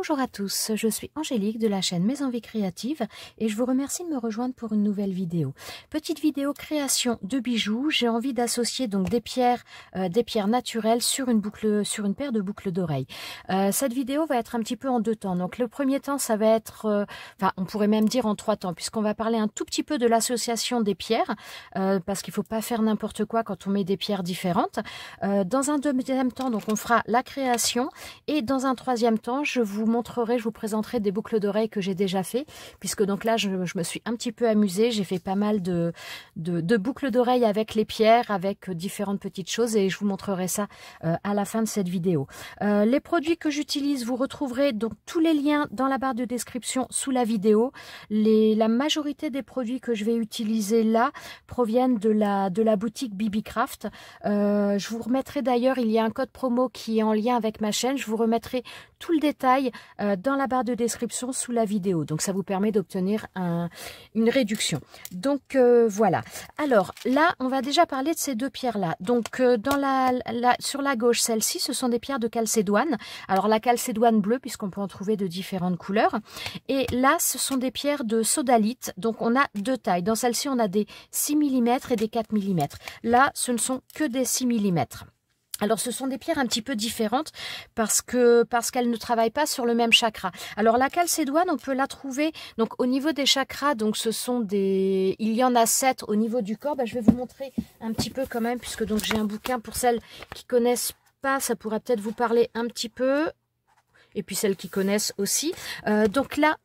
Bonjour à tous, je suis Angélique de la chaîne Mes Envies Créatives et je vous remercie de me rejoindre pour une nouvelle vidéo. Petite vidéo création de bijoux, j'ai envie d'associer donc des pierres naturelles sur une paire de boucles d'oreilles. Cette vidéo va être un petit peu en deux temps. Donc le premier temps, ça va être, on pourrait même dire en trois temps, puisqu'on va parler un tout petit peu de l'association des pierres, parce qu'il ne faut pas faire n'importe quoi quand on met des pierres différentes. Dans un deuxième temps, donc on fera la création et dans un troisième temps, je vous présenterai des boucles d'oreilles que j'ai déjà fait, puisque donc là, je me suis un petit peu amusée. J'ai fait pas mal de boucles d'oreilles avec les pierres, avec différentes petites choses et je vous montrerai ça à la fin de cette vidéo. Les produits que j'utilise, vous retrouverez donc tous les liens dans la barre de description sous la vidéo. La majorité des produits que je vais utiliser là proviennent de la boutique BBcraft. Je vous remettrai d'ailleurs, il y a un code promo qui est en lien avec ma chaîne. Je vous remettrai tout le détail dans la barre de description sous la vidéo. Donc ça vous permet d'obtenir une réduction. Donc voilà. Alors là, on va déjà parler de ces deux pierres-là. Donc sur la gauche, celle-ci, ce sont des pierres de calcédoine. Alors la calcédoine bleue, puisqu'on peut en trouver de différentes couleurs. Et là, ce sont des pierres de sodalite. Donc on a deux tailles. Dans celle-ci, on a des 6 mm et des 4 mm. Là, ce ne sont que des 6 mm. Alors, ce sont des pierres un petit peu différentes parce qu'elles ne travaillent pas sur le même chakra. Alors, la calcédoine, on peut la trouver donc au niveau des chakras. Donc, il y en a 7 au niveau du corps. Je vais vous montrer un petit peu quand même, puisque donc j'ai un bouquin pour celles qui connaissent pas. Ça pourrait peut-être vous parler un petit peu. Et puis celles qui connaissent aussi. Donc là.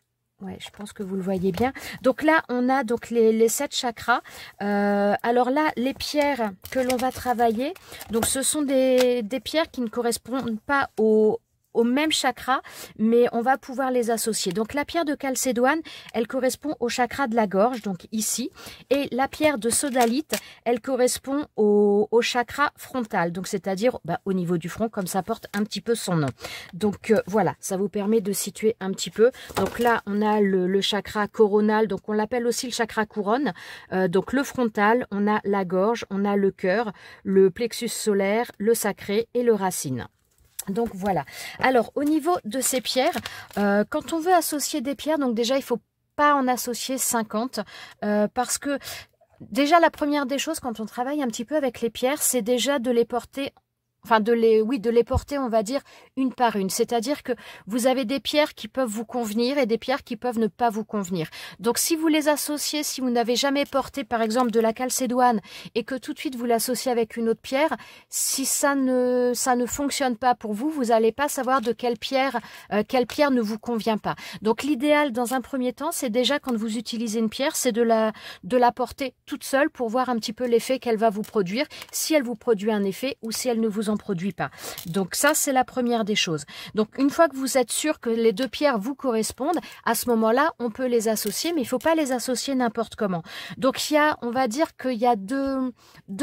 Ouais, je pense que vous le voyez bien. Donc là, on a donc les 7 chakras. Alors là, les pierres que l'on va travailler, donc ce sont des pierres qui ne correspondent pas au même chakra, mais on va pouvoir les associer. Donc la pierre de calcédoine, elle correspond au chakra de la gorge, donc ici, et la pierre de sodalite, elle correspond au chakra frontal, donc c'est-à-dire au niveau du front, comme ça porte un petit peu son nom. Donc voilà, ça vous permet de situer un petit peu. Donc là, on a le chakra coronal, donc on l'appelle aussi le chakra couronne. Donc le frontal, on a la gorge, on a le cœur, le plexus solaire, le sacré et le racine. Donc voilà. Alors au niveau de ces pierres, quand on veut associer des pierres, donc déjà il faut pas en associer 50 parce que déjà la première des choses quand on travaille un petit peu avec les pierres, c'est déjà de les porter. Enfin, de les porter, on va dire, une par une. C'est-à-dire que vous avez des pierres qui peuvent vous convenir et des pierres qui peuvent ne pas vous convenir. Donc, si vous les associez, si vous n'avez jamais porté, par exemple, de la calcédoine et que tout de suite vous l'associez avec une autre pierre, si ça ne fonctionne pas pour vous, vous n'allez pas savoir de quelle pierre ne vous convient pas. Donc, l'idéal, dans un premier temps, c'est déjà quand vous utilisez une pierre, c'est de la porter toute seule pour voir un petit peu l'effet qu'elle va vous produire, si elle vous produit un effet ou si elle ne vous en produit pas. Donc ça, c'est la première des choses. Donc une fois que vous êtes sûr que les deux pierres vous correspondent, à ce moment-là, on peut les associer, mais il ne faut pas les associer n'importe comment. Donc on va dire qu'il y a deux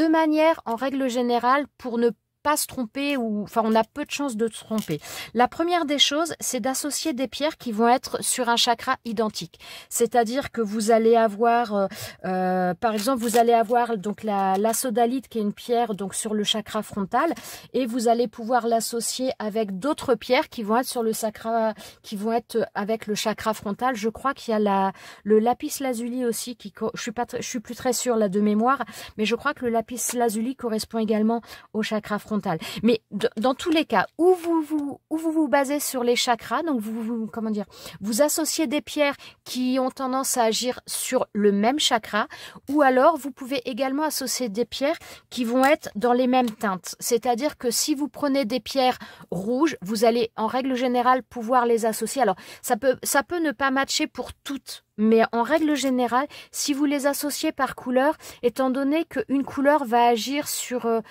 manières en règle générale pour ne pas se tromper on a peu de chances de se tromper. La première des choses, c'est d'associer des pierres qui vont être sur un chakra identique. C'est-à-dire que vous allez avoir, par exemple, vous allez avoir donc la sodalite qui est une pierre donc sur le chakra frontal et vous allez pouvoir l'associer avec d'autres pierres qui vont être sur le chakra, qui vont être avec le chakra frontal. Je crois qu'il y a le lapis lazuli aussi je suis plus très sûre là de mémoire, mais je crois que le lapis lazuli correspond également au chakra frontal. Mais dans tous les cas, où vous basez sur les chakras, donc vous associez des pierres qui ont tendance à agir sur le même chakra, ou alors vous pouvez également associer des pierres qui vont être dans les mêmes teintes. C'est-à-dire que si vous prenez des pierres rouges, vous allez en règle générale pouvoir les associer. Alors ça peut ne pas matcher pour toutes. Mais en règle générale, si vous les associez par couleur, étant donné qu'une couleur va agir sur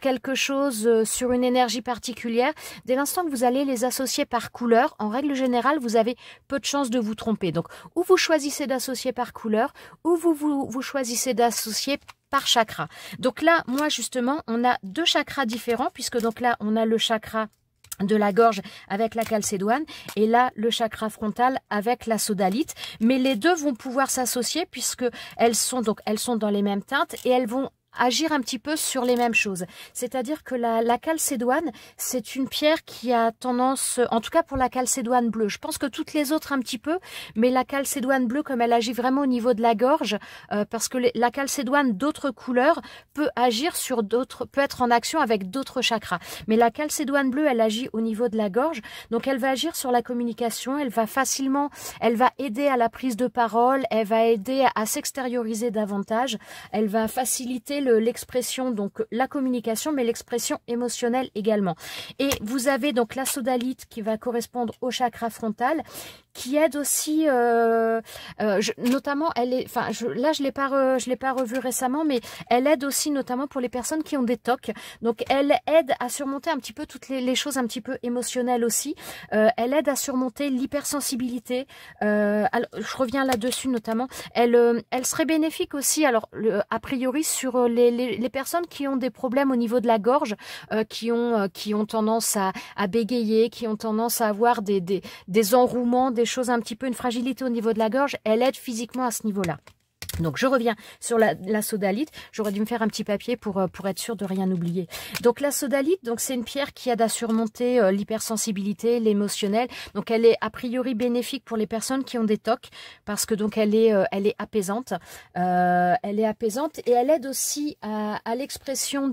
quelque chose, sur une énergie particulière, dès l'instant que vous allez les associer par couleur, en règle générale, vous avez peu de chances de vous tromper. Donc, ou vous choisissez d'associer par couleur, ou vous choisissez d'associer par chakra. Donc là, moi justement, on a deux chakras différents, puisque donc là, on a le chakra de la gorge avec la calcédoine et là le chakra frontal avec la sodalite, mais les deux vont pouvoir s'associer puisque elles sont dans les mêmes teintes et elles vont agir un petit peu sur les mêmes choses. C'est-à-dire que la calcédoine, c'est une pierre qui a tendance, en tout cas pour la calcédoine bleue, je pense que toutes les autres un petit peu, mais la calcédoine bleue, comme elle agit vraiment au niveau de la gorge, parce que la calcédoine d'autres couleurs peut agir sur d'autres, peut être en action avec d'autres chakras. Mais la calcédoine bleue, elle agit au niveau de la gorge, donc elle va agir sur la communication, elle va facilement, elle va aider à la prise de parole, elle va aider à s'extérioriser davantage, elle va faciliter l'expression, donc la communication, mais l'expression émotionnelle également. Et vous avez donc la sodalite qui va correspondre au chakra frontal, qui aide aussi, notamment, elle est, enfin, là je l'ai pas revue récemment, mais elle aide aussi notamment pour les personnes qui ont des TOC. Donc elle aide à surmonter un petit peu toutes les choses un petit peu émotionnelles aussi. Elle aide à surmonter l'hypersensibilité. Alors, je reviens là-dessus notamment. Elle serait bénéfique aussi, alors a priori sur les personnes qui ont des problèmes au niveau de la gorge, qui ont tendance à bégayer, qui ont tendance à avoir des enrouements, des choses un petit peu, une fragilité au niveau de la gorge. Elle aide physiquement à ce niveau-là. Donc je reviens sur la sodalite. J'aurais dû me faire un petit papier pour être sûr de rien oublier. Donc la sodalite, donc c'est une pierre qui aide à surmonter l'hypersensibilité, l'émotionnel. Donc elle est a priori bénéfique pour les personnes qui ont des TOC parce que donc elle est apaisante. Elle est apaisante et elle aide aussi à l'expression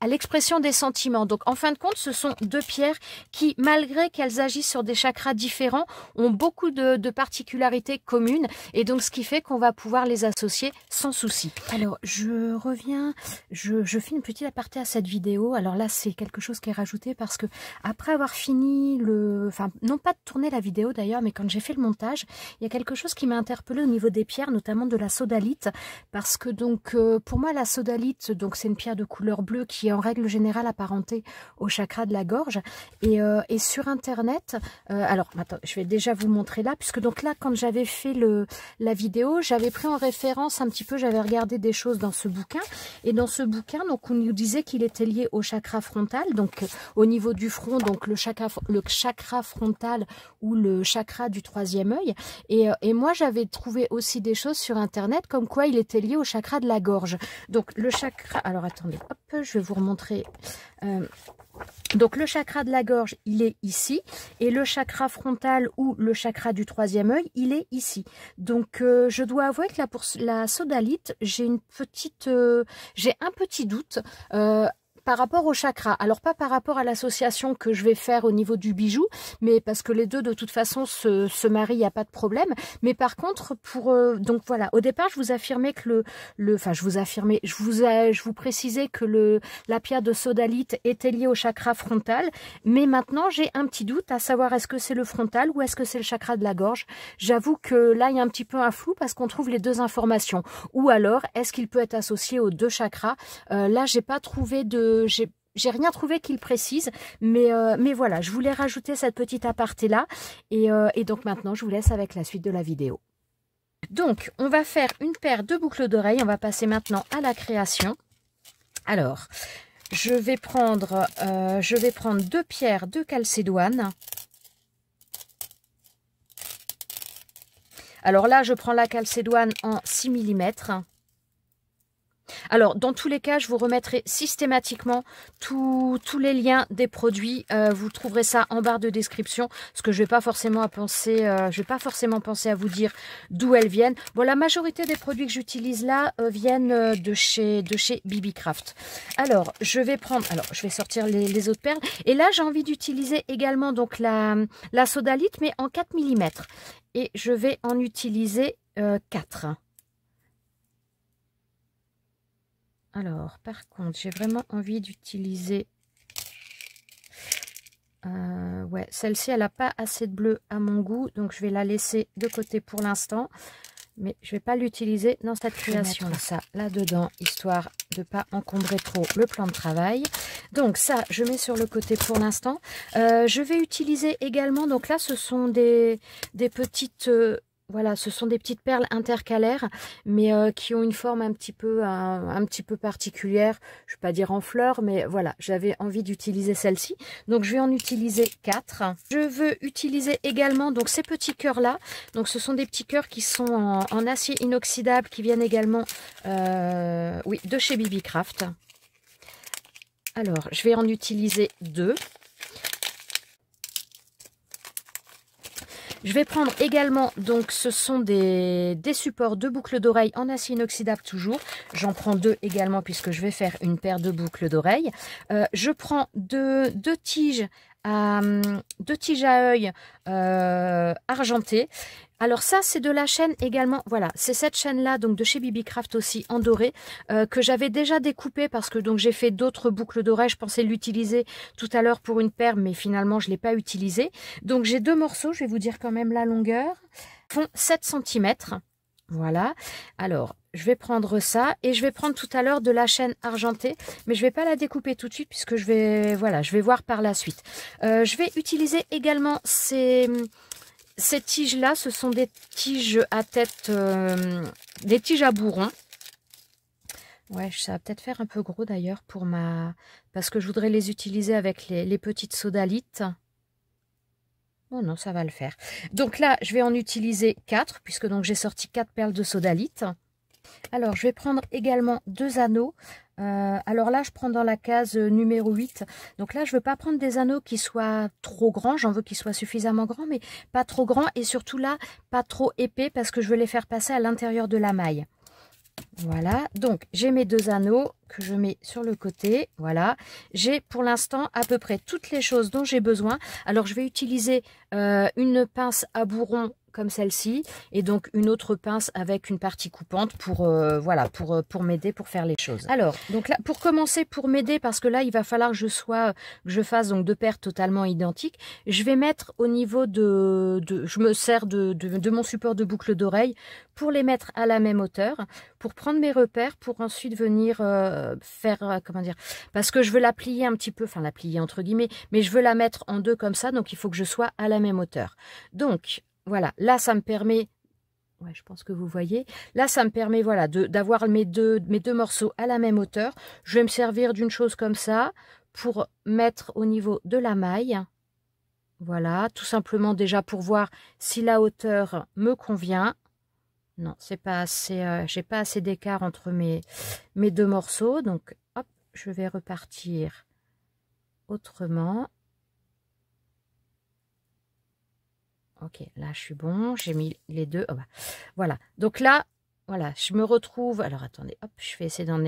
à l'expression des sentiments. Donc, en fin de compte, ce sont deux pierres qui, malgré qu'elles agissent sur des chakras différents, ont beaucoup de particularités communes. Et donc, ce qui fait qu'on va pouvoir les associer sans souci. Alors, je reviens, je fais une petite aparté à cette vidéo. Alors là, c'est quelque chose qui est rajouté parce que après avoir fini enfin, non pas de tourner la vidéo d'ailleurs, mais quand j'ai fait le montage, il y a quelque chose qui m'a interpellée au niveau des pierres, notamment de la sodalite. Parce que donc, pour moi, la sodalite, donc c'est une pierre de couleur bleue qui en règle générale apparenté au chakra de la gorge et sur internet alors attends, je vais déjà vous montrer là puisque donc là quand j'avais fait la vidéo, j'avais pris en référence un petit peu, j'avais regardé des choses dans ce bouquin et dans ce bouquin donc on nous disait qu'il était lié au chakra frontal, donc au niveau du front, donc le chakra frontal ou le chakra du troisième œil et moi j'avais trouvé aussi des choses sur internet comme quoi il était lié au chakra de la gorge. Donc le chakra, alors attendez, hop, je vais vous remontrer. Donc le chakra de la gorge, il est ici, et le chakra frontal ou le chakra du troisième œil, il est ici. Donc je dois avouer que là pour la sodalite, j'ai un petit doute. Par rapport au chakra, alors pas par rapport à l'association que je vais faire au niveau du bijou, mais parce que les deux de toute façon se marient, il n'y a pas de problème. Mais par contre, donc voilà, au départ je vous affirmais que je vous précisais que la pierre de sodalite était liée au chakra frontal, mais maintenant j'ai un petit doute à savoir est-ce que c'est le frontal ou est-ce que c'est le chakra de la gorge. J'avoue que là il y a un petit peu un flou parce qu'on trouve les deux informations. Ou alors est-ce qu'il peut être associé aux deux chakras? Là j'ai pas trouvé j'ai rien trouvé qu'il précise, mais voilà, je voulais rajouter cette petite aparté là, et donc maintenant je vous laisse avec la suite de la vidéo. Donc on va faire une paire de boucles d'oreilles, on va passer maintenant à la création. Alors, je vais prendre deux pierres de calcédoine. Alors là, je prends la calcédoine en 6 mm. Alors, dans tous les cas, je vous remettrai systématiquement tous les liens des produits. Vous trouverez ça en barre de description, parce que je vais pas forcément penser à vous dire d'où elles viennent. Bon, la majorité des produits que j'utilise là viennent de chez BBcraft. Alors, je vais sortir les autres perles. Et là, j'ai envie d'utiliser également donc la sodalite, mais en 4 mm. Et je vais en utiliser 4. Alors, par contre, j'ai vraiment envie d'utiliser... ouais, celle-ci, elle n'a pas assez de bleu à mon goût, donc je vais la laisser de côté pour l'instant. Mais je ne vais pas l'utiliser dans cette création. Je vais mettre ça là-dedans, histoire de ne pas encombrer trop le plan de travail. Donc ça, je mets sur le côté pour l'instant. Je vais utiliser également, donc là, ce sont des petites... voilà, ce sont des petites perles intercalaires, mais qui ont une forme un petit peu particulière. Je ne vais pas dire en fleurs, mais voilà, j'avais envie d'utiliser celle-ci. Donc, je vais en utiliser 4. Je veux utiliser également donc ces petits cœurs-là. Donc, ce sont des petits cœurs qui sont en acier inoxydable, qui viennent également oui, de chez BB Craft. Alors, je vais en utiliser 2. Je vais prendre également, donc ce sont des supports de boucles d'oreilles en acier inoxydable toujours. J'en prends 2 également puisque je vais faire une paire de boucles d'oreilles. Je prends deux tiges à œil argentées. Alors ça, c'est de la chaîne également, voilà, c'est cette chaîne-là, donc de chez BB Craft aussi, en doré, que j'avais déjà découpée parce que donc j'ai fait d'autres boucles d'oreilles. Je pensais l'utiliser tout à l'heure pour une paire, mais finalement, je ne l'ai pas utilisé. Donc j'ai 2 morceaux, je vais vous dire quand même la longueur, font 7 cm. Voilà, alors je vais prendre ça et je vais prendre tout à l'heure de la chaîne argentée, mais je ne vais pas la découper tout de suite puisque je vais voir par la suite. Je vais utiliser également ces tiges-là, ce sont des tiges à tête, des tiges à bourron. Ouais, ça va peut-être faire un peu gros d'ailleurs pour parce que je voudrais les utiliser avec les petites sodalites. Oh non, ça va le faire. Donc là, je vais en utiliser 4, puisque donc j'ai sorti 4 perles de sodalite. Alors, je vais prendre également 2 anneaux. Alors là, je prends dans la case numéro 8. Donc là, je ne veux pas prendre des anneaux qui soient trop grands. J'en veux qu'ils soient suffisamment grands, mais pas trop grands. Et surtout là, pas trop épais, parce que je veux les faire passer à l'intérieur de la maille. Voilà, donc j'ai mes 2 anneaux que je mets sur le côté. Voilà, j'ai pour l'instant à peu près toutes les choses dont j'ai besoin. Alors je vais utiliser une pince à bourron comme celle-ci et donc une autre pince avec une partie coupante pour voilà, pour m'aider pour faire les choses. Alors donc là, pour commencer, pour m'aider, parce que là il va falloir que je fasse donc 2 paires totalement identiques, je vais mettre au niveau je me sers de mon support de boucle d'oreille pour les mettre à la même hauteur, pour prendre mes repères, pour ensuite venir faire, comment dire, parce que je veux la plier un petit peu, enfin la plier entre guillemets, mais je veux la mettre en 2 comme ça, donc il faut que je sois à la même hauteur. Donc voilà, là ça me permet, ouais, je pense que vous voyez, là ça me permet voilà d'avoir mes deux morceaux à la même hauteur. Je vais me servir d'une chose comme ça pour mettre au niveau de la maille. Voilà, tout simplement déjà pour voir si la hauteur me convient. Non, c'est pas assez, j'ai pas assez d'écart entre mes 2 morceaux, donc hop, je vais repartir autrement. Ok, là je suis bon, j'ai mis les 2. Oh bah, voilà, donc là, voilà, je me retrouve. Alors attendez, hop, je vais essayer d'en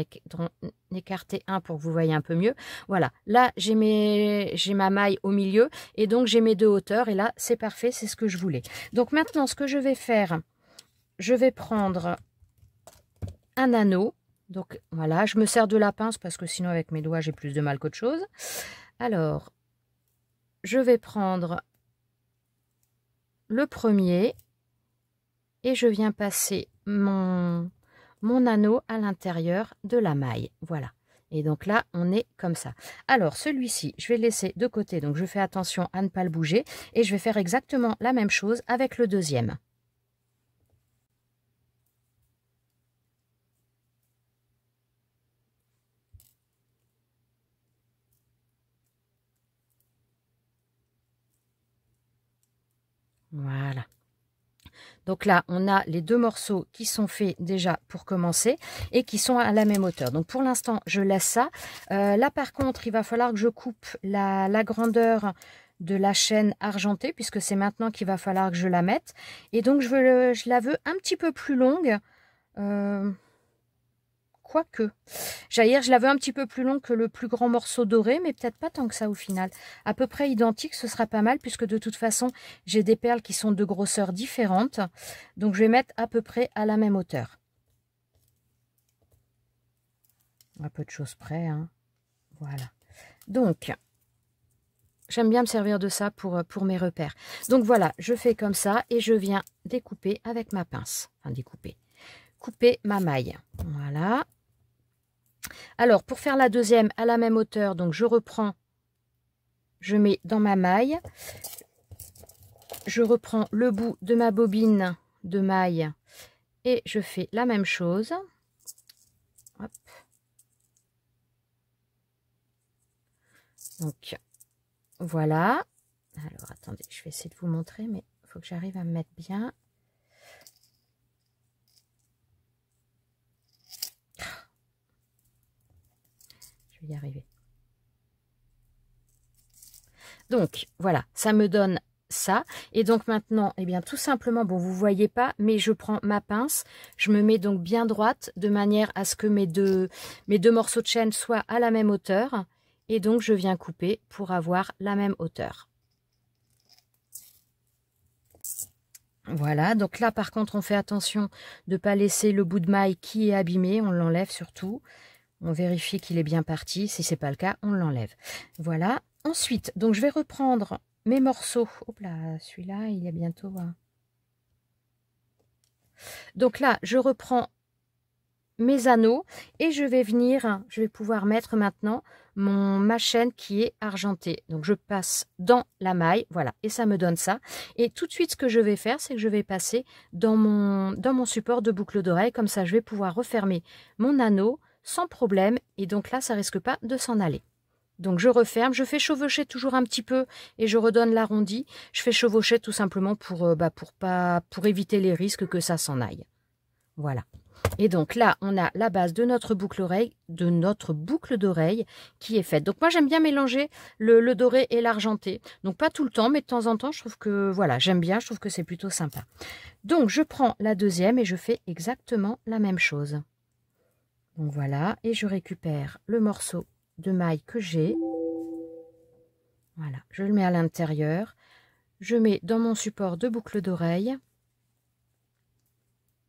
écarter un pour que vous voyez un peu mieux. Voilà, là j'ai ma maille au milieu et donc j'ai mes 2 hauteurs et là c'est parfait, c'est ce que je voulais. Donc maintenant, ce que je vais faire, je vais prendre un anneau. Donc voilà, je me sers de la pince parce que sinon avec mes doigts j'ai plus de mal qu'autre chose. Alors, je vais prendre le premier et je viens passer mon anneau à l'intérieur de la maille. Voilà. Et donc là, on est comme ça. Alors, celui-ci, je vais le laisser de côté. Donc, je fais attention à ne pas le bouger. Et je vais faire exactement la même chose avec le deuxième. Voilà. Donc là, on a les 2 morceaux qui sont faits déjà pour commencer et qui sont à la même hauteur. Donc pour l'instant, je laisse ça. Là, par contre, il va falloir que je coupe la grandeur de la chaîne argentée puisque c'est maintenant qu'il va falloir que je la mette. Et donc, je la veux un petit peu plus longue. Quoique, j'allais dire, je la veux un petit peu plus longue que le plus grand morceau doré, mais peut-être pas tant que ça au final. À peu près identique, ce sera pas mal, puisque de toute façon, j'ai des perles qui sont de grosseurs différentes. Donc, je vais mettre à peu près à la même hauteur. À peu de choses près, hein. Voilà. Donc, j'aime bien me servir de ça pour mes repères. Donc, voilà, je fais comme ça et je viens découper avec ma pince. Enfin, couper ma maille. Voilà. Alors, pour faire la deuxième à la même hauteur, donc je reprends, je mets dans ma maille, je reprends le bout de ma bobine, de mailles et je fais la même chose. Hop. Donc voilà. Alors attendez, je vais essayer de vous montrer, mais il faut que j'arrive à me mettre bien. Je vais y arriver. Donc voilà, ça me donne ça. Et donc maintenant, eh bien tout simplement, bon vous voyez pas, mais je prends ma pince, je me mets donc bien droite de manière à ce que mes deux morceaux de chaîne soient à la même hauteur. Et donc je viens couper pour avoir la même hauteur. Voilà, donc là par contre on fait attention de ne pas laisser le bout de maille qui est abîmé, on l'enlève surtout. On vérifie qu'il est bien parti, si ce n'est pas le cas, on l'enlève. Voilà, ensuite, donc je vais reprendre mes morceaux. Hop là, celui-là il est bientôt... Donc là, je reprends mes anneaux et je vais venir, je vais pouvoir mettre maintenant ma chaîne qui est argentée. Donc je passe dans la maille, voilà, et ça me donne ça. Et tout de suite ce que je vais faire, c'est que je vais passer dans mon support de boucle d'oreille, comme ça je vais pouvoir refermer mon anneau sans problème, et donc là ça risque pas de s'en aller. Donc je referme, je fais chevaucher toujours un petit peu et je redonne l'arrondi. Je fais chevaucher tout simplement pour éviter les risques que ça s'en aille. Voilà. Et donc là, on a la base de notre boucle d'oreille qui est faite. Donc moi, j'aime bien mélanger le doré et l'argenté. Donc pas tout le temps, mais de temps en temps, je trouve que voilà, j'aime bien, je trouve que c'est plutôt sympa. Donc je prends la deuxième et je fais exactement la même chose. Donc voilà, et je récupère le morceau de maille que j'ai. Voilà, je le mets à l'intérieur. Je mets dans mon support de boucle d'oreille.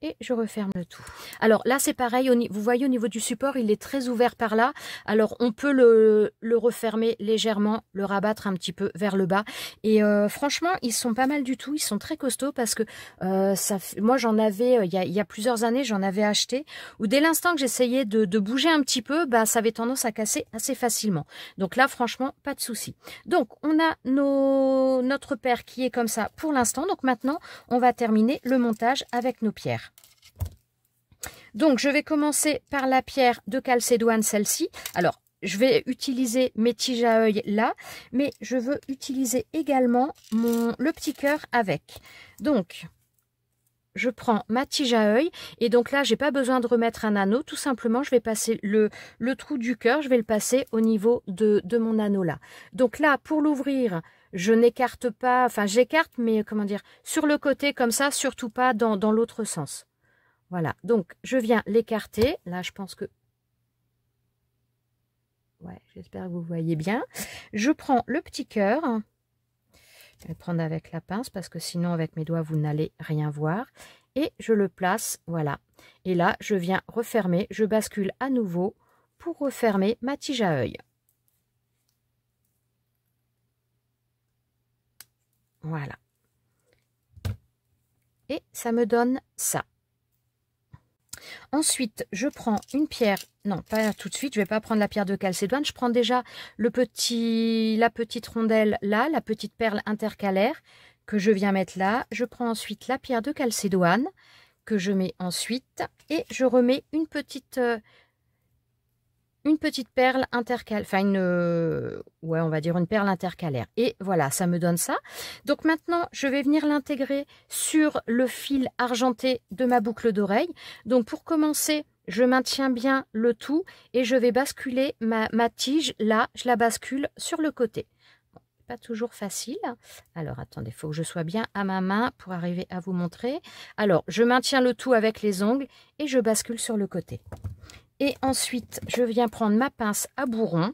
Et je referme le tout. Alors là, c'est pareil, vous voyez au niveau du support, il est très ouvert par là. Alors on peut le refermer légèrement, le rabattre un petit peu vers le bas. Et franchement, ils sont pas mal du tout, ils sont très costauds parce que moi j'en avais, il y a plusieurs années, j'en avais acheté, où dès l'instant que j'essayais de bouger un petit peu, ça avait tendance à casser assez facilement. Donc là, franchement, pas de souci. Donc on a notre paire qui est comme ça pour l'instant. Donc maintenant, on va terminer le montage avec nos pierres. Donc, je vais commencer par la pierre de calcédoine, celle-ci. Alors, je vais utiliser mes tiges à œil là, mais je veux utiliser également le petit cœur avec. Donc, je prends ma tige à œil et donc là, j'ai pas besoin de remettre un anneau. Tout simplement, je vais passer le trou du cœur, je vais le passer au niveau de mon anneau là. Donc là, pour l'ouvrir, je n'écarte pas, enfin j'écarte, mais comment dire, sur le côté comme ça, surtout pas dans l'autre sens. Voilà, donc je viens l'écarter. Là, je pense que... Ouais, j'espère que vous voyez bien. Je prends le petit cœur. Je vais le prendre avec la pince parce que sinon, avec mes doigts, vous n'allez rien voir. Et je le place, voilà. Et là, je viens refermer. Je bascule à nouveau pour refermer ma tige à œil. Voilà. Et ça me donne ça. Ensuite, je prends une pierre, non pas tout de suite, je ne vais pas prendre la pierre de calcédoine, je prends déjà la petite rondelle là, la petite perle intercalaire que je viens mettre là. Je prends ensuite la pierre de calcédoine que je mets ensuite et je remets une petite perle intercalaire, enfin on va dire une perle intercalaire. Et voilà, ça me donne ça. Donc maintenant, je vais venir l'intégrer sur le fil argenté de ma boucle d'oreille. Donc pour commencer, je maintiens bien le tout et je vais basculer ma tige là, je la bascule sur le côté. Bon, pas toujours facile. Alors attendez, il faut que je sois bien à ma main pour arriver à vous montrer. Alors, je maintiens le tout avec les ongles et je bascule sur le côté. Et ensuite, je viens prendre ma pince à bourron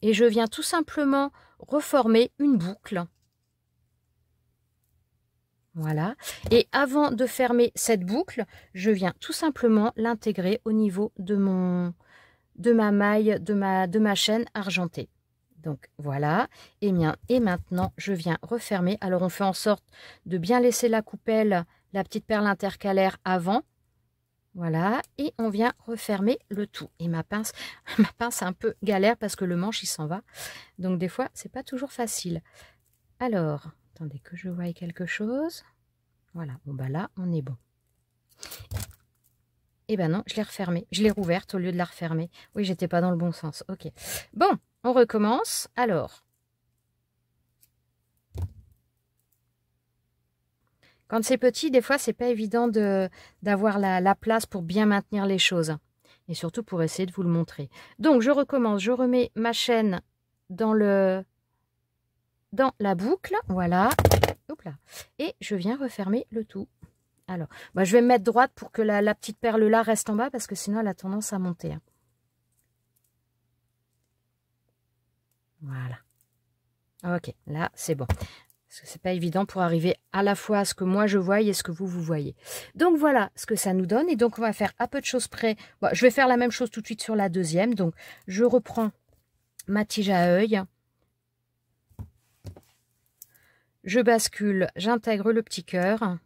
et je viens tout simplement reformer une boucle. Voilà. Et avant de fermer cette boucle, je viens tout simplement l'intégrer au niveau de ma maille, de ma chaîne argentée. Donc voilà. Et maintenant, je viens refermer. Alors, on fait en sorte de bien laisser la coupelle, la petite perle intercalaire avant. Voilà, et on vient refermer le tout. Et ma pince est un peu galère parce que le manche, il s'en va. Donc, des fois, c'est pas toujours facile. Alors, attendez que je voie quelque chose. Voilà, bon bah là, on est bon. Et ben non, je l'ai refermée. Je l'ai rouverte au lieu de la refermer. Oui, j'étais pas dans le bon sens. Ok. Bon, on recommence. Alors, quand c'est petit, des fois, c'est pas évident d'avoir la place pour bien maintenir les choses. Et surtout pour essayer de vous le montrer. Donc, je recommence. Je remets ma chaîne dans la boucle. Voilà. Hop là. Et je viens refermer le tout. Alors, bah, je vais me mettre droite pour que la petite perle là reste en bas parce que sinon elle a tendance à monter. Hein. Voilà. Ok, là c'est bon. Parce que c'est pas évident pour arriver à la fois à ce que moi je vois et ce que vous voyez. Donc voilà ce que ça nous donne. Et donc on va faire à peu de choses près. Bon, je vais faire la même chose tout de suite sur la deuxième. Donc je reprends ma tige à œil. Je bascule, j'intègre le petit cœur.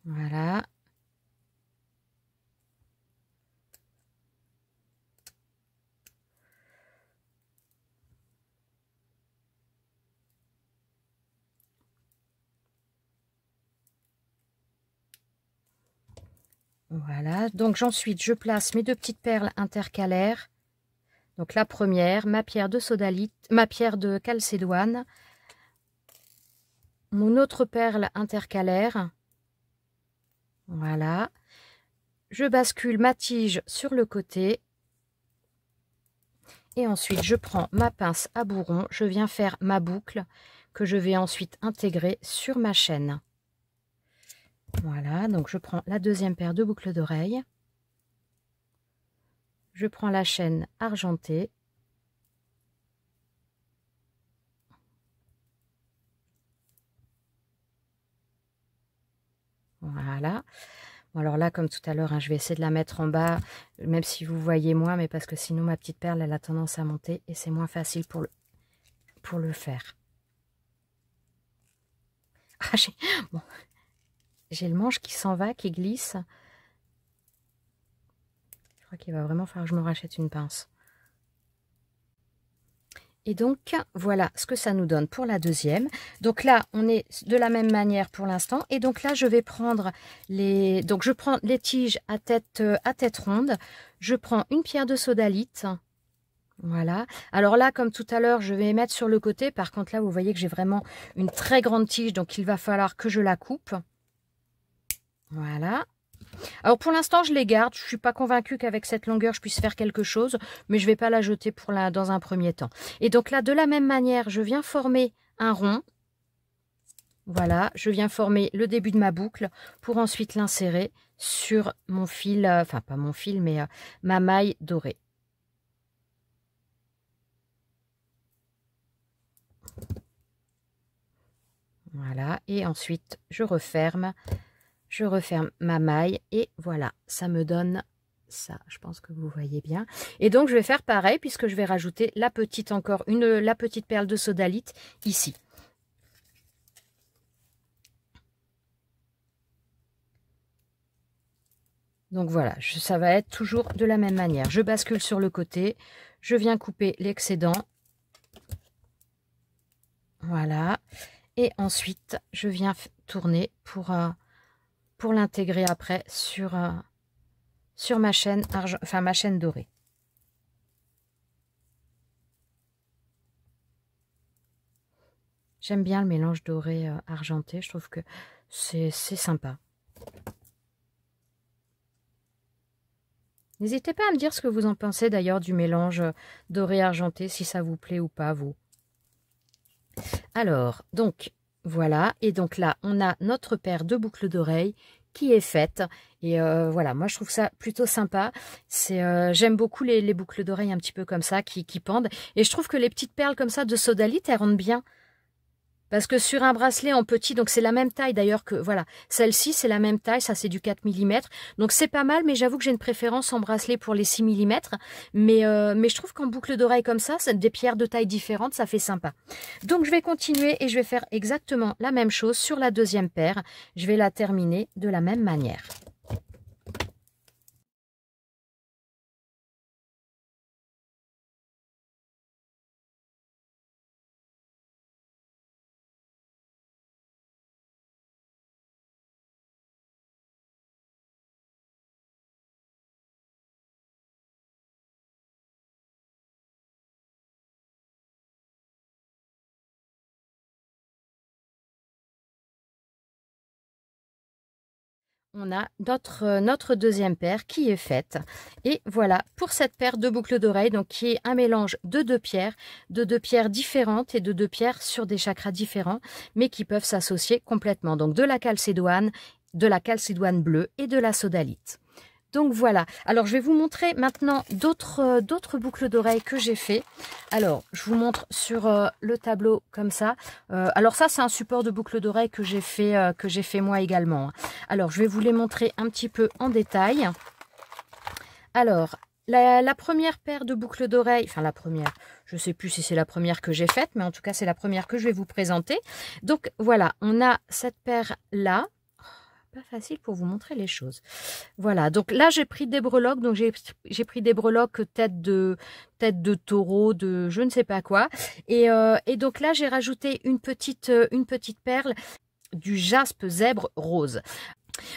Voilà. Voilà. Donc ensuite, je place mes deux petites perles intercalaires. Donc la première, ma pierre de sodalite, ma pierre de calcédoine. Mon autre perle intercalaire. Voilà. Je bascule ma tige sur le côté. Et ensuite, je prends ma pince à bourron. Je viens faire ma boucle que je vais ensuite intégrer sur ma chaîne. Voilà, donc je prends la deuxième paire de boucles d'oreilles. Je prends la chaîne argentée. Voilà. Bon, alors là, comme tout à l'heure, hein, je vais essayer de la mettre en bas, même si vous voyez moins, mais parce que sinon ma petite perle, elle a tendance à monter et c'est moins facile pour le faire. Ah, j'ai le manche qui s'en va, qui glisse. Je crois qu'il va vraiment falloir que je me rachète une pince. Et donc, voilà ce que ça nous donne pour la deuxième. Donc là, on est de la même manière pour l'instant. Et donc là, je vais prendre les... Donc, je prends les tiges à tête ronde. Je prends une pierre de sodalite. Voilà. Alors là, comme tout à l'heure, je vais mettre sur le côté. Par contre, là, vous voyez que j'ai vraiment une très grande tige. Donc, il va falloir que je la coupe. Voilà. Alors pour l'instant, je les garde. Je ne suis pas convaincue qu'avec cette longueur, je puisse faire quelque chose. Mais je ne vais pas la jeter dans un premier temps. Et donc là, de la même manière, je viens former un rond. Voilà, je viens former le début de ma boucle pour ensuite l'insérer sur mon fil, enfin pas mon fil, mais ma maille dorée. Voilà, et ensuite je referme ma maille et voilà, ça me donne ça. Je pense que vous voyez bien. Et donc je vais faire pareil puisque je vais rajouter la petite perle de sodalite ici. Donc voilà, ça va être toujours de la même manière. Je bascule sur le côté, je viens couper l'excédent. Voilà. Et ensuite, je viens tourner pour l'intégrer après sur ma chaîne ma chaîne dorée. J'aime bien le mélange doré argenté, je trouve que c'est sympa. N'hésitez pas à me dire ce que vous en pensez d'ailleurs du mélange doré argenté, si ça vous plaît ou pas, vous. Alors, donc, voilà. Et donc là, on a notre paire de boucles d'oreilles qui est faite. Et voilà, moi, je trouve ça plutôt sympa. J'aime beaucoup les boucles d'oreilles un petit peu comme ça, qui pendent. Et je trouve que les petites perles comme ça de sodalite, elles rendent bien. Parce que sur un bracelet en petit, donc c'est la même taille d'ailleurs que, voilà, celle-ci c'est la même taille, ça c'est du 4 mm. Donc c'est pas mal, mais j'avoue que j'ai une préférence en bracelet pour les 6 mm. Mais je trouve qu'en boucle d'oreille comme ça, des pierres de taille différentes, ça fait sympa. Donc je vais continuer et je vais faire exactement la même chose sur la deuxième paire. Je vais la terminer de la même manière. on a notre deuxième paire qui est faite. Et voilà pour cette paire de boucles d'oreilles, donc qui est un mélange de deux pierres différentes et de deux pierres sur des chakras différents, mais qui peuvent s'associer complètement. Donc de la calcédoine bleue et de la sodalite. Donc voilà, alors je vais vous montrer maintenant d'autres boucles d'oreilles que j'ai fait. Alors je vous montre sur le tableau comme ça. Alors ça c'est un support de boucles d'oreilles que j'ai fait moi également. Alors je vais vous les montrer un petit peu en détail. Alors la première paire de boucles d'oreilles, enfin la première, je ne sais plus si c'est la première que j'ai faite, mais en tout cas c'est la première que je vais vous présenter. Donc voilà, on a cette paire là. Pas facile pour vous montrer les choses. Voilà, donc là j'ai pris des breloques, donc j'ai pris des breloques tête de taureau, de je ne sais pas quoi, et donc là j'ai rajouté une petite perle du jaspe zèbre rose.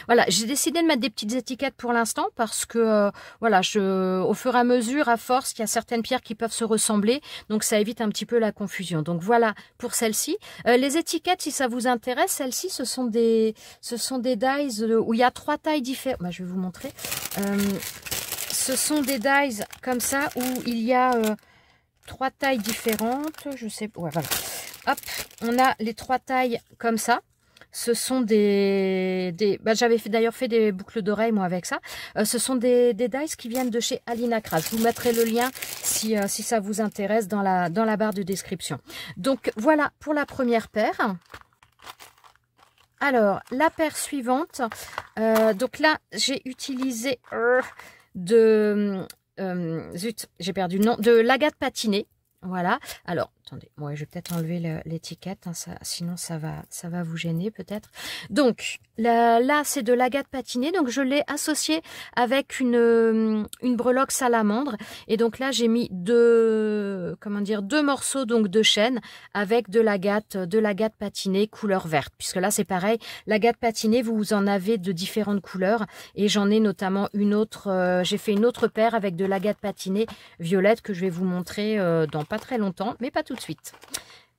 Voilà, j'ai décidé de mettre des petites étiquettes pour l'instant parce que voilà, au fur et à mesure, à force, il y a certaines pierres qui peuvent se ressembler, donc ça évite un petit peu la confusion. Donc voilà pour celle-ci. Les étiquettes, si ça vous intéresse, celles-ci, ce sont des dies où il y a 3 tailles différentes. Bah, je vais vous montrer. Ce sont des dies comme ça où il y a 3 tailles différentes. Je sais, ouais, voilà. Hop, on a les 3 tailles comme ça. Ce sont bah, j'avais d'ailleurs fait des boucles d'oreilles moi avec ça. Ce sont des dies qui viennent de chez Alina Kras. Je vous mettrai le lien si ça vous intéresse dans la barre de description. Donc voilà pour la première paire. Alors la paire suivante. Donc là j'ai utilisé zut, j'ai perdu le nom, de l'agate patinée. Voilà, alors attendez, moi je vais peut-être enlever l'étiquette, hein, sinon ça va vous gêner peut-être. Donc là c'est de l'agate patinée, donc je l'ai associé avec une breloque salamandre, et donc là j'ai mis deux morceaux donc de chêne avec de l'agate patinée couleur verte, puisque là c'est pareil, l'agate patinée vous en avez de différentes couleurs, et j'en ai notamment une autre, j'ai fait une autre paire avec de l'agate patinée violette que je vais vous montrer dans pas très longtemps, mais pas tout de suite.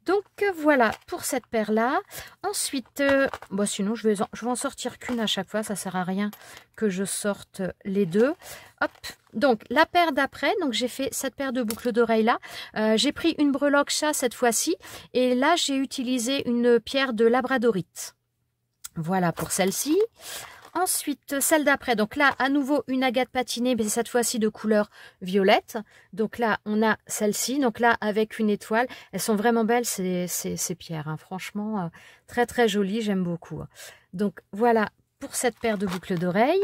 Donc voilà pour cette paire là. Ensuite bon, sinon je vais en sortir qu'une à chaque fois, ça sert à rien que je sorte les deux. Hop, donc la paire d'après, donc j'ai fait cette paire de boucles d'oreilles là, j'ai pris une breloque chat cette fois-ci, et là j'ai utilisé une pierre de labradorite. Voilà pour celle-ci. Ensuite, celle d'après, donc là, à nouveau, une agate patinée, mais cette fois-ci de couleur violette. Donc là, on a celle-ci, donc là, avec une étoile. Elles sont vraiment belles, ces pierres, hein. Franchement, très très jolies, j'aime beaucoup. Donc voilà pour cette paire de boucles d'oreilles.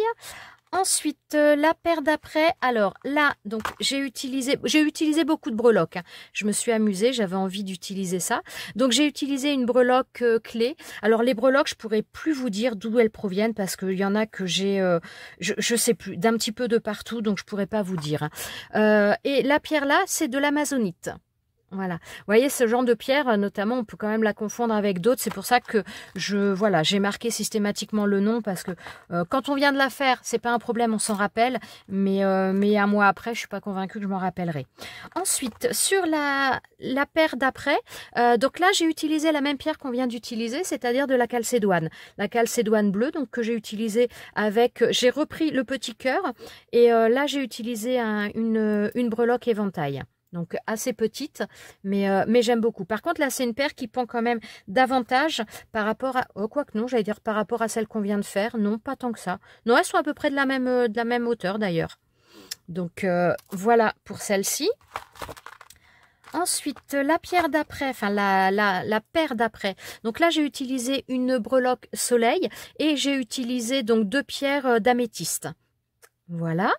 Ensuite, la paire d'après, alors là, donc j'ai utilisé beaucoup de breloques, hein. Je me suis amusée, j'avais envie d'utiliser ça. Donc j'ai utilisé une breloque clé. Alors les breloques, je pourrais plus vous dire d'où elles proviennent parce qu'il y en a que j'ai, je sais plus, d'un petit peu de partout, donc je pourrais pas vous dire, hein. Et la pierre là, c'est de l'amazonite. Voilà, vous voyez ce genre de pierre, notamment on peut quand même la confondre avec d'autres, c'est pour ça que j'ai marqué systématiquement le nom, parce que quand on vient de la faire, c'est pas un problème, on s'en rappelle, mais un mois après, je suis pas convaincue que je m'en rappellerai. Ensuite, sur la paire d'après, donc là j'ai utilisé la même pierre qu'on vient d'utiliser, c'est-à-dire de la calcédoine bleue, donc que j'ai utilisé avec, j'ai repris le petit cœur, et là j'ai utilisé une breloque éventail. Donc assez petite, mais j'aime beaucoup. Par contre, là, c'est une paire qui pend quand même davantage par rapport à... Oh, quoique non, j'allais dire par rapport à celle qu'on vient de faire. Non, pas tant que ça. Non, elles sont à peu près de la même hauteur d'ailleurs. Donc voilà pour celle-ci. Ensuite, la pierre d'après, enfin la paire d'après. Donc là, j'ai utilisé une breloque soleil et j'ai utilisé donc 2 pierres d'améthyste. Voilà.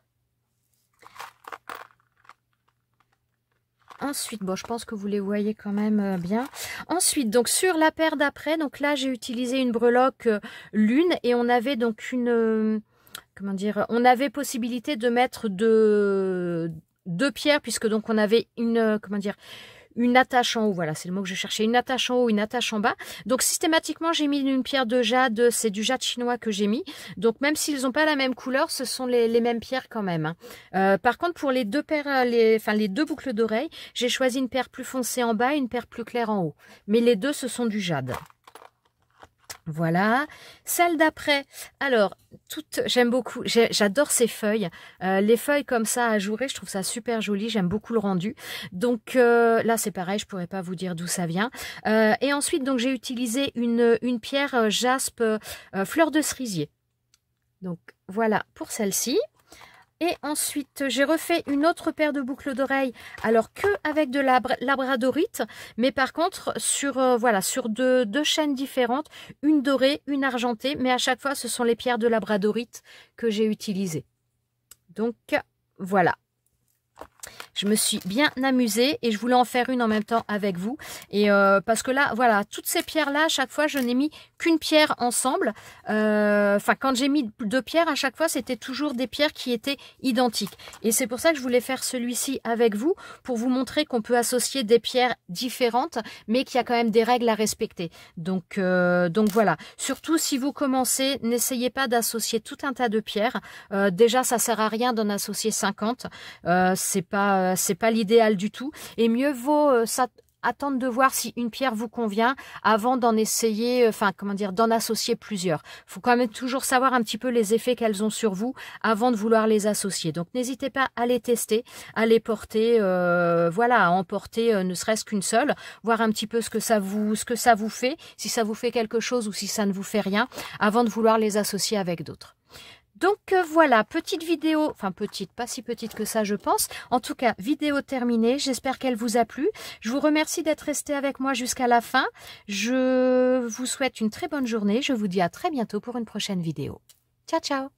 Ensuite, bon, je pense que vous les voyez quand même bien. Ensuite, donc sur la paire d'après, donc là j'ai utilisé une breloque lune, et on avait donc comment dire, on avait possibilité de mettre deux pierres, puisque donc on avait une attache en haut, voilà, c'est le mot que je cherchais, une attache en haut, une attache en bas. Donc systématiquement, j'ai mis une pierre de jade, c'est du jade chinois que j'ai mis. Donc même s'ils n'ont pas la même couleur, ce sont les mêmes pierres quand même, hein. Par contre, pour les deux paires, les 2 boucles d'oreilles, j'ai choisi une paire plus foncée en bas et une paire plus claire en haut. Mais les deux, ce sont du jade. Voilà, celle d'après, alors, j'aime beaucoup, j'adore ces feuilles, les feuilles comme ça ajourées, je trouve ça super joli, j'aime beaucoup le rendu. Donc là c'est pareil, je pourrais pas vous dire d'où ça vient. Et ensuite donc j'ai utilisé une pierre jaspe fleur de cerisier. Donc voilà pour celle-ci. Et ensuite, j'ai refait une autre paire de boucles d'oreilles, alors que avec de la labradorite, mais par contre sur voilà, sur deux chaînes différentes, une dorée, une argentée, mais à chaque fois ce sont les pierres de labradorite que j'ai utilisées. Donc voilà. Je me suis bien amusée et je voulais en faire une en même temps avec vous. Et parce que là, voilà, toutes ces pierres-là, à chaque fois, je n'ai mis qu'une pierre ensemble. Enfin, quand j'ai mis 2 pierres, à chaque fois, c'était toujours des pierres qui étaient identiques. Et c'est pour ça que je voulais faire celui-ci avec vous, pour vous montrer qu'on peut associer des pierres différentes, mais qu'il y a quand même des règles à respecter. Donc voilà. Surtout si vous commencez, n'essayez pas d'associer tout un tas de pierres. Déjà, ça sert à rien d'en associer 50. C'est pas l'idéal du tout, et mieux vaut attendre de voir si une pierre vous convient avant d'en essayer, enfin comment dire, d'en associer plusieurs. Il faut quand même toujours savoir un petit peu les effets qu'elles ont sur vous avant de vouloir les associer. Donc n'hésitez pas à les tester, à les porter, voilà, à en porter ne serait-ce qu'une seule, voir un petit peu ce que ça vous fait, si ça vous fait quelque chose ou si ça ne vous fait rien, avant de vouloir les associer avec d'autres. Donc voilà, petite vidéo, enfin petite, pas si petite que ça je pense. En tout cas, vidéo terminée, j'espère qu'elle vous a plu. Je vous remercie d'être resté avec moi jusqu'à la fin. Je vous souhaite une très bonne journée, je vous dis à très bientôt pour une prochaine vidéo. Ciao, ciao!